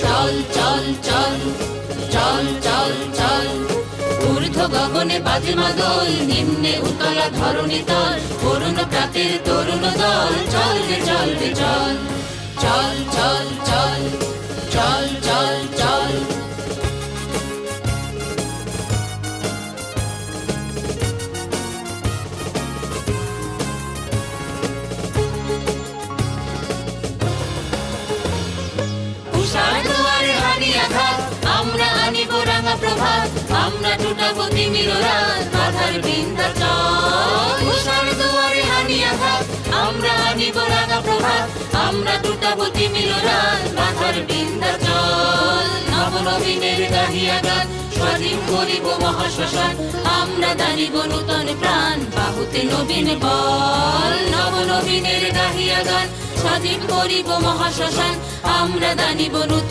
চল চল চল চল চল চল ঊর্ধ্ব গগনে বাজে মাদল, নিম্নে উতলা ধরণী তল, করুণ প্রাতের তরুণ দল, চল রে চল রে চল চল চল চল চল চল চল। উষার দুয়ারে হানি আঘাত, আমরা আনিব রাঙা প্রভাত, আমরা টুটাবো তিমির রাত, বাধার বিন্ধ্যাচল। উষার দুয়ারে হানি আঘাত, আমরা আনিব রাঙা প্রভাত, আমরা টুটাবো তিমির রাত, বাধার বিন্ধ্যাচল। নবনবীনের গাহিয়া গান, স্বাধীন করিব মহাশ্মশান, আমরা দানিব নূতন প্রাণ, বাহুতে নবীন বল। নবনবীনের গাহিয়া গান, স্বাধীন করিব মহাশ্মশান, আমরা দানিব নূতন